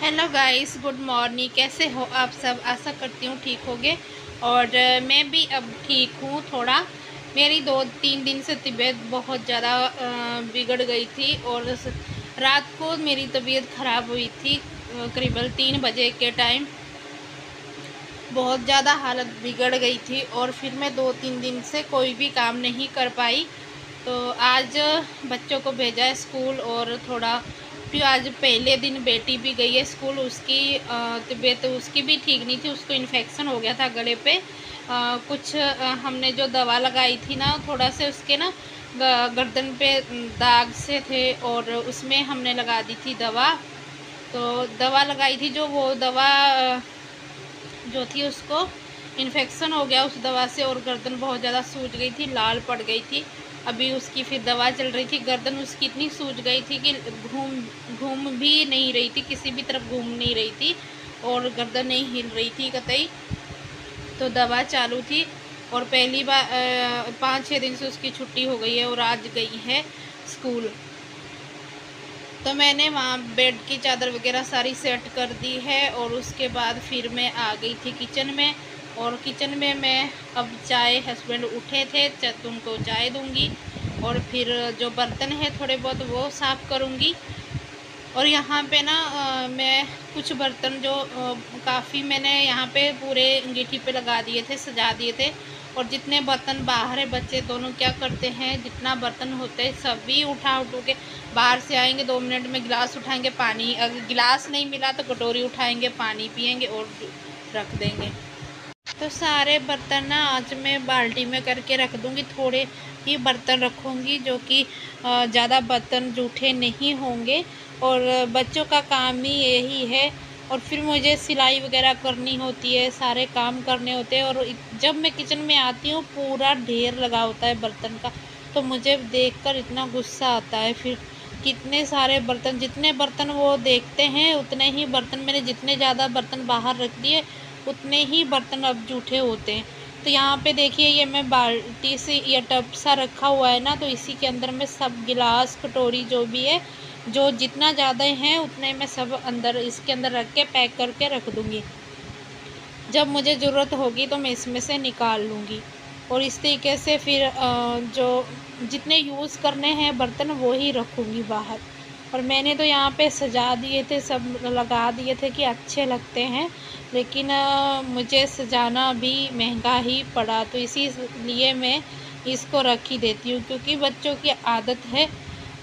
Hello guys, good morning. कैसे हो आप सब? आशा करती हूँ ठीक होगे। और मैं भी अब ठीक हूँ थोड़ा। मेरी 2-3 दिन से तबीयत बहुत ज़्यादा बिगड़ गई थी और रात को मेरी तबीयत ख़राब हुई थी। करीबन 3 बजे के टाइम बहुत ज़्यादा हालत बिगड़ गई थी और फिर मैं 2-3 दिन से कोई भी काम नहीं कर पाई। तो आज बच्चों को भेजा है स्कूल और थोड़ा फिर आज पहले दिन बेटी भी गई है स्कूल। उसकी तबीयत उसकी भी ठीक नहीं थी, उसको इन्फेक्शन हो गया था गले पे। कुछ हमने जो दवा लगाई थी ना, थोड़ा से उसके ना गर्दन पे दाग से थे और उसमें हमने लगा दी थी दवा। तो दवा लगाई थी जो वो दवा जो थी उसको इन्फेक्शन हो गया उस दवा से और गर्दन बहुत ज़्यादा सूज गई थी, लाल पड़ गई थी। अभी उसकी फिर दवा चल रही थी। गर्दन उसकी इतनी सूज गई थी कि घूम घूम भी नहीं रही थी, किसी भी तरफ घूम नहीं रही थी और गर्दन नहीं हिल रही थी कतई। तो दवा चालू थी और पहली बार 5-6 दिन से उसकी छुट्टी हो गई है और आज गई है स्कूल। तो मैंने वहाँ बेड की चादर वगैरह सारी सेट कर दी है और उसके बाद फिर मैं आ गई थी किचन में। और किचन में मैं अब चाय, हस्बैंड उठे थे तो उनको चाय दूंगी और फिर जो बर्तन है थोड़े बहुत वो साफ़ करूँगी। और यहाँ पे ना मैं कुछ बर्तन जो काफ़ी मैंने यहाँ पे पूरे अंगीठी पे लगा दिए थे, सजा दिए थे। और जितने बर्तन बाहर है, बच्चे दोनों क्या करते हैं, जितना बर्तन होते हैं सभी उठा के बाहर से आएंगे, 2 मिनट में गिलास उठाएंगे, पानी, अगर गिलास नहीं मिला तो कटोरी उठाएंगे, पानी पियेंगे और रख देंगे। तो सारे बर्तन ना आज मैं बाल्टी में करके रख दूँगी। थोड़े ही बर्तन रखूँगी जो कि ज़्यादा बर्तन जूठे नहीं होंगे। और बच्चों का काम ही यही है। और फिर मुझे सिलाई वगैरह करनी होती है, सारे काम करने होते हैं। और जब मैं किचन में आती हूँ पूरा ढेर लगा होता है बर्तन का, तो मुझे देखकर इतना गुस्सा आता है। फिर कितने सारे बर्तन, जितने बर्तन वो देखते हैं उतने ही बर्तन, मैंने जितने ज़्यादा बर्तन बाहर रख दिए उतने ही बर्तन अब जूठे होते हैं। तो यहाँ पे देखिए, ये मैं बाल्टी से या टब सा रखा हुआ है ना, तो इसी के अंदर मैं सब गिलास, कटोरी जो भी है, जो जितना ज़्यादा हैं उतने मैं सब अंदर इसके अंदर रख के पैक करके रख दूँगी। जब मुझे ज़रूरत होगी तो मैं इसमें से निकाल लूँगी। और इस तरीके से फिर जो जितने यूज़ करने हैं बर्तन वो ही रखूँगी बाहर। और मैंने तो यहाँ पे सजा दिए थे, सब लगा दिए थे कि अच्छे लगते हैं, लेकिन मुझे सजाना भी महंगा ही पड़ा, तो इसीलिए मैं इसको रख ही देती हूँ। क्योंकि बच्चों की आदत है,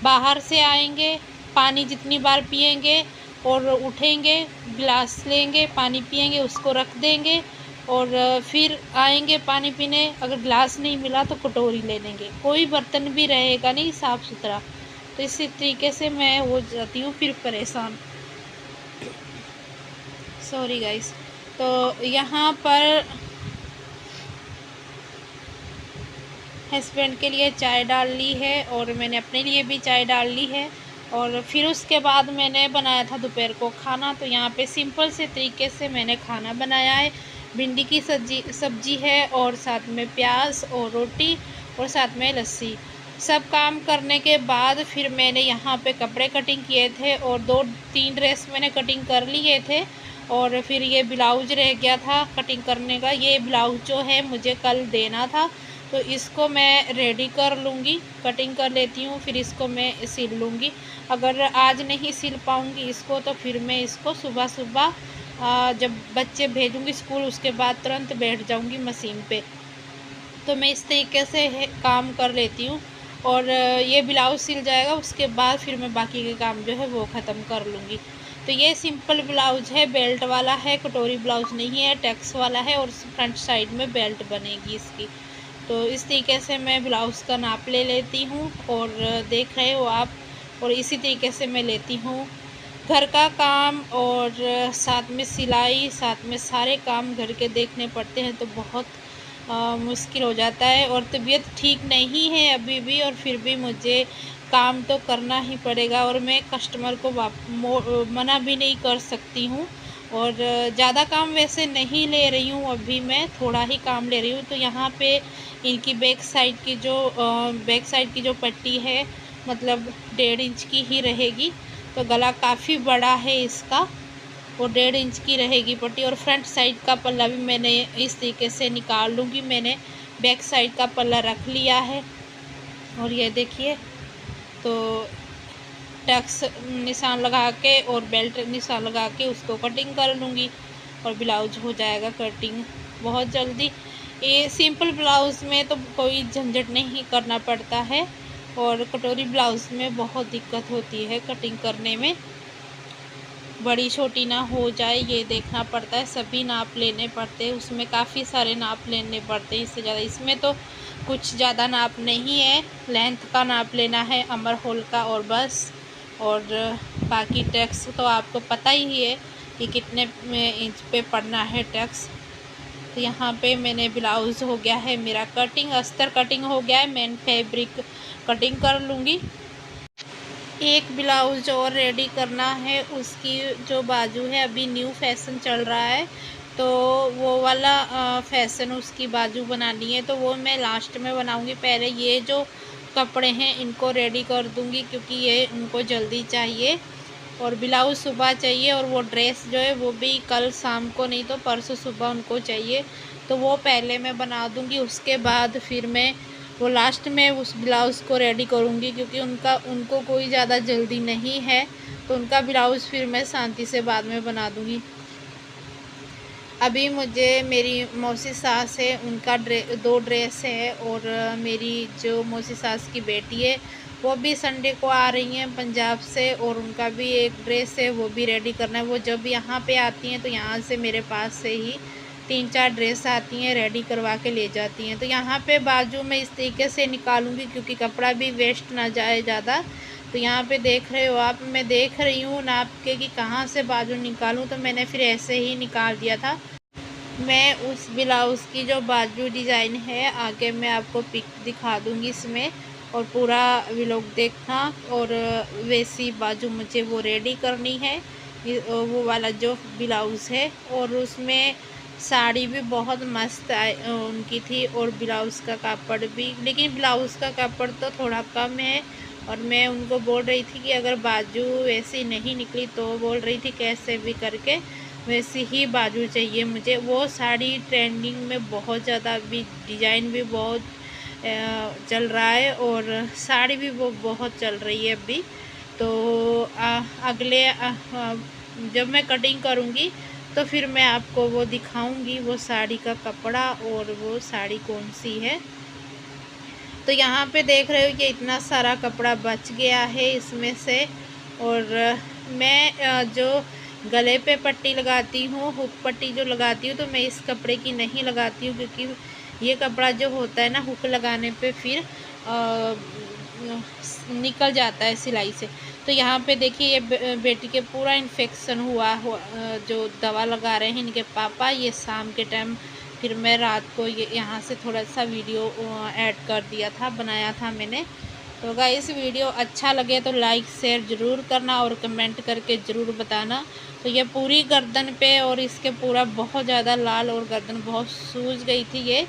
बाहर से आएंगे, पानी जितनी बार पिएंगे और उठेंगे, गिलास लेंगे, पानी पिएंगे, उसको रख देंगे और फिर आएंगे पानी पीने, अगर गिलास नहीं मिला तो कटोरी ले लेंगे, कोई बर्तन भी रहेगा नहीं साफ़ सुथरा। तो इसी तरीके से मैं हो जाती हूँ फिर परेशान। Sorry guys. तो यहाँ पर हस्बैंड के लिए चाय डाल ली है और मैंने अपने लिए भी चाय डाल ली है। और फिर उसके बाद मैंने बनाया था दोपहर को खाना। तो यहाँ पे सिंपल से तरीके से मैंने खाना बनाया है। भिंडी की सब्जी है और साथ में प्याज और रोटी और साथ में लस्सी। सब काम करने के बाद फिर मैंने यहाँ पे कपड़े कटिंग किए थे और 2-3 ड्रेस मैंने कटिंग कर लिए थे। और फिर ये ब्लाउज रह गया था कटिंग करने का। ये ब्लाउज जो है मुझे कल देना था, तो इसको मैं रेडी कर लूँगी, कटिंग कर लेती हूँ, फिर इसको मैं सिल लूँगी। अगर आज नहीं सिल पाऊँगी इसको तो फिर मैं इसको सुबह सुबह जब बच्चे भेजूँगी स्कूल उसके बाद तुरंत बैठ जाऊँगी मशीन पे। तो मैं इस तरीके से काम कर लेती हूँ। और ये ब्लाउज सिल जाएगा उसके बाद फिर मैं बाकी के काम जो है वो ख़त्म कर लूँगी। तो ये सिंपल ब्लाउज है, बेल्ट वाला है, कटोरी ब्लाउज नहीं है, टैक्स वाला है और फ्रंट साइड में बेल्ट बनेगी इसकी। तो इस तरीके से मैं ब्लाउज़ का नाप ले लेती हूँ और देख रहे हो आप। और इसी तरीके से मैं लेती हूँ घर का काम और साथ में सिलाई, साथ में सारे काम घर के देखने पड़ते हैं, तो बहुत मुश्किल हो जाता है। और तबीयत ठीक नहीं है अभी भी और फिर भी मुझे काम तो करना ही पड़ेगा और मैं कस्टमर को मना भी नहीं कर सकती हूँ। और ज़्यादा काम वैसे नहीं ले रही हूँ, अभी मैं थोड़ा ही काम ले रही हूँ। तो यहाँ पे इनकी बैक साइड की जो पट्टी है मतलब 1.5 इंच की ही रहेगी। तो गला काफ़ी बड़ा है इसका वो 1.5 इंच की रहेगी पट्टी। और फ्रंट साइड का पल्ला भी मैंने इस तरीके से निकाल लूँगी। मैंने बैक साइड का पल्ला रख लिया है और ये देखिए, तो टक्स निशान लगा के और बेल्ट निशान लगा के उसको कटिंग कर लूँगी और ब्लाउज हो जाएगा कटिंग बहुत जल्दी। ये सिंपल ब्लाउज़ में तो कोई झंझट नहीं करना पड़ता है और कटोरी ब्लाउज़ में बहुत दिक्कत होती है कटिंग करने में, बड़ी छोटी ना हो जाए ये देखना पड़ता है, सभी नाप लेने पड़ते हैं, उसमें काफ़ी सारे नाप लेने पड़ते हैं। इससे ज़्यादा इसमें तो कुछ ज़्यादा नाप नहीं है, लेंथ का नाप लेना है अमर होल का और बस। और बाकी टक्स तो आपको पता ही है कि कितने इंच पे पड़ना है टक्स। तो यहाँ पे मैंने ब्लाउज़ हो गया है मेरा कटिंग, अस्तर कटिंग हो गया है, मैं फैब्रिक कटिंग कर लूँगी। एक ब्लाउज और रेडी करना है, उसकी जो बाजू है अभी न्यू फैशन चल रहा है तो वो वाला फैशन उसकी बाजू बनानी है, तो वो मैं लास्ट में बनाऊँगी। पहले ये जो कपड़े हैं इनको रेडी कर दूँगी क्योंकि ये उनको जल्दी चाहिए और ब्लाउज़ सुबह चाहिए और वो ड्रेस जो है वो भी कल शाम को नहीं तो परसों सुबह उनको चाहिए, तो वो पहले मैं बना दूँगी। उसके बाद फिर मैं वो लास्ट में उस ब्लाउज़ को रेडी करूँगी क्योंकि उनको कोई ज़्यादा जल्दी नहीं है, तो उनका ब्लाउज़ फिर मैं शांति से बाद में बना दूँगी। अभी मुझे मेरी मौसी सास है उनका 2 ड्रेस है और मेरी जो मौसी सास की बेटी है वो भी संडे को आ रही हैं पंजाब से और उनका भी एक ड्रेस है वो भी रेडी करना है। वो जब यहाँ पे आती हैं तो यहाँ से मेरे पास से ही 3-4 ड्रेस आती हैं, रेडी करवा के ले जाती हैं। तो यहाँ पे बाजू में इस तरीके से निकालूंगी क्योंकि कपड़ा भी वेस्ट ना जाए ज़्यादा। तो यहाँ पे देख रहे हो आप, मैं देख रही हूँ नाप के कि कहाँ से बाजू निकालूँ, तो मैंने फिर ऐसे ही निकाल दिया था। मैं उस ब्लाउज़ की जो बाजू डिज़ाइन है आगे मैं आपको पिक दिखा दूँगी इसमें और पूरा व्लॉग देखना। और वैसी बाजू मुझे वो रेडी करनी है, वो वाला जो ब्लाउज़ है। और उसमें साड़ी भी बहुत मस्त उनकी थी और ब्लाउज़ का कापड़ भी, लेकिन ब्लाउज़ का कापड़ तो थोड़ा कम है। और मैं उनको बोल रही थी कि अगर बाजू वैसी नहीं निकली तो बोल रही थी कैसे भी करके वैसी ही बाजू चाहिए मुझे। वो साड़ी ट्रेंडिंग में बहुत ज़्यादा, अभी डिज़ाइन भी बहुत चल रहा है और साड़ी भी वो बहुत चल रही है अभी। तो अगले जब मैं कटिंग करूँगी तो फिर मैं आपको वो दिखाऊंगी वो साड़ी का कपड़ा और वो साड़ी कौन सी है। तो यहाँ पे देख रहे हो कि इतना सारा कपड़ा बच गया है इसमें से। और मैं जो गले पे पट्टी लगाती हूँ, हुक पट्टी जो लगाती हूँ, तो मैं इस कपड़े की नहीं लगाती हूँ क्योंकि ये कपड़ा जो होता है ना हुक लगाने पे फिर निकल जाता है सिलाई से। तो यहाँ पे देखिए ये बेटी के पूरा इन्फेक्शन हुआ जो दवा लगा रहे हैं इनके पापा, ये शाम के टाइम। फिर मैं रात को ये यहाँ से थोड़ा सा वीडियो ऐड कर दिया था, बनाया था मैंने। तो गाइस वीडियो अच्छा लगे तो लाइक शेयर ज़रूर करना और कमेंट करके ज़रूर बताना। तो ये पूरी गर्दन पे और इसके पूरा बहुत ज़्यादा लाल और गर्दन बहुत सूज गई थी ये,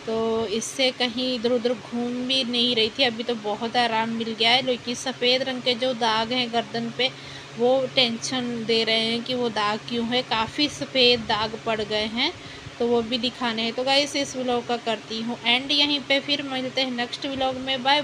तो इससे कहीं इधर उधर घूम भी नहीं रही थी। अभी तो बहुत आराम मिल गया है, लेकिन सफ़ेद रंग के जो दाग हैं गर्दन पे वो टेंशन दे रहे हैं कि वो दाग क्यों है, काफ़ी सफ़ेद दाग पड़ गए हैं, तो वो भी दिखाने हैं। तो गाइस इस व्लॉग का करती हूँ एंड यहीं पे, फिर मिलते हैं नेक्स्ट व्लॉग में। बाय।